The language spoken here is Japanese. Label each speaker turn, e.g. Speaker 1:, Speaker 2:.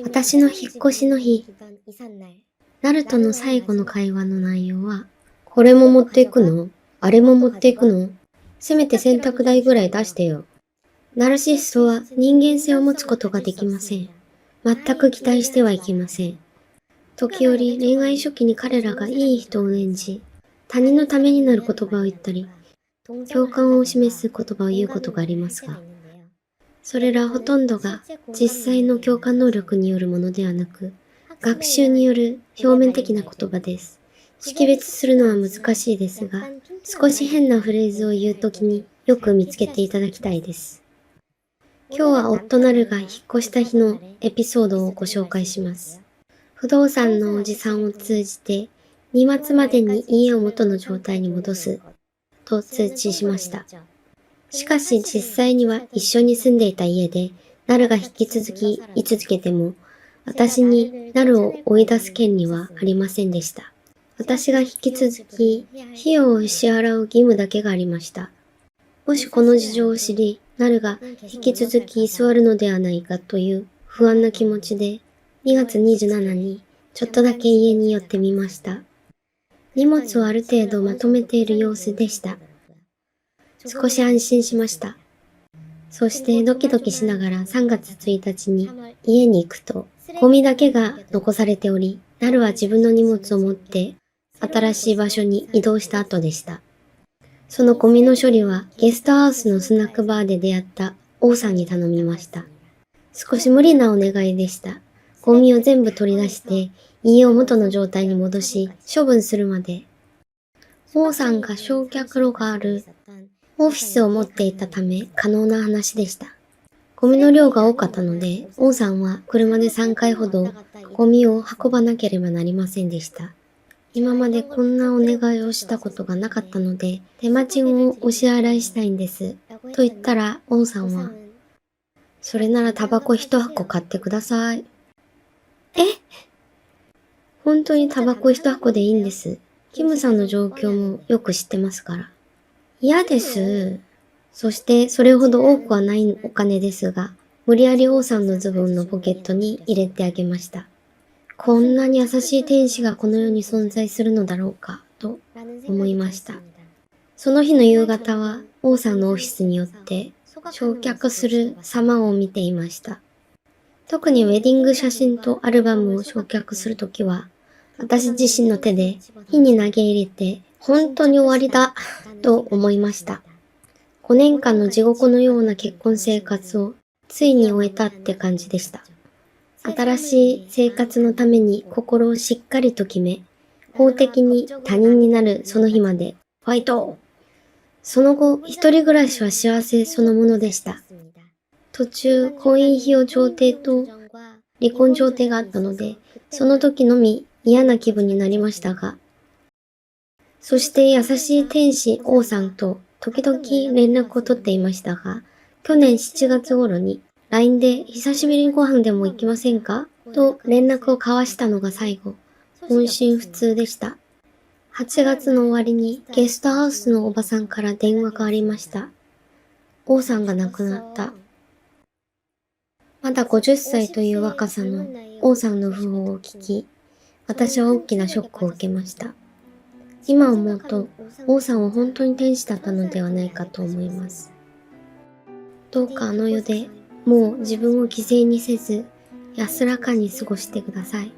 Speaker 1: 私の引っ越しの日、ナルトの最後の会話の内容は、これも持っていくの？あれも持っていくの？せめて洗濯代ぐらい出してよ。ナルシストは人間性を持つことができません。全く期待してはいけません。時折恋愛初期に彼らがいい人を演じ、他人のためになる言葉を言ったり、共感を示す言葉を言うことがありますが、それらほとんどが実際の共感能力によるものではなく、学習による表面的な言葉です。識別するのは難しいですが、少し変なフレーズを言うときによく見つけていただきたいです。今日は夫なるが引っ越した日のエピソードをご紹介します。不動産のおじさんを通じて、2月までに家を元の状態に戻すと通知しました。しかし実際には一緒に住んでいた家で、ナルが引き続き居続けても、私にナルを追い出す権利はありませんでした。私が引き続き、費用を支払う義務だけがありました。もしこの事情を知り、ナルが引き続き居座るのではないかという不安な気持ちで、2月27日にちょっとだけ家に寄ってみました。荷物をある程度まとめている様子でした。少し安心しました。そしてドキドキしながら3月1日に家に行くと、ゴミだけが残されており、ナルは自分の荷物を持って新しい場所に移動した後でした。そのゴミの処理はゲストハウスのスナックバーで出会った王さんに頼みました。少し無理なお願いでした。ゴミを全部取り出して家を元の状態に戻し処分するまで。王さんが焼却炉があるオフィスを持っていたため可能な話でした。ゴミの量が多かったので、王さんは車で3回ほどゴミを運ばなければなりませんでした。今までこんなお願いをしたことがなかったので、手間賃をお支払いしたいんです。と言ったら、王さんは、それならタバコ1箱買ってください。え？本当にタバコ1箱でいいんです。キムさんの状況もよく知ってますから。嫌です。そしてそれほど多くはないお金ですが、無理やり王さんのズボンのポケットに入れてあげました。こんなに優しい天使がこの世に存在するのだろうか、と思いました。その日の夕方は王さんのオフィスによって焼却する様を見ていました。特にウェディング写真とアルバムを焼却するときは、私自身の手で火に投げ入れて、本当に終わりだ、と思いました。5年間の地獄のような結婚生活をついに終えたって感じでした。新しい生活のために心をしっかりと決め、法的に他人になるその日までファイト！その後、一人暮らしは幸せそのものでした。途中、婚姻費用調停と離婚調停があったので、その時のみ嫌な気分になりましたが、そして優しい天使王さんと時々連絡を取っていましたが、去年7月頃に LINE で久しぶりにご飯でも行きませんかと連絡を交わしたのが最後。音信不通でした。8月の終わりにゲストハウスのおばさんから電話がありました。王さんが亡くなった。まだ50歳という若さの王さんの訃報を聞き、私は大きなショックを受けました。今思うと、王さんは本当に天使だったのではないかと思います。どうかあの世でもう自分を犠牲にせず、安らかに過ごしてください。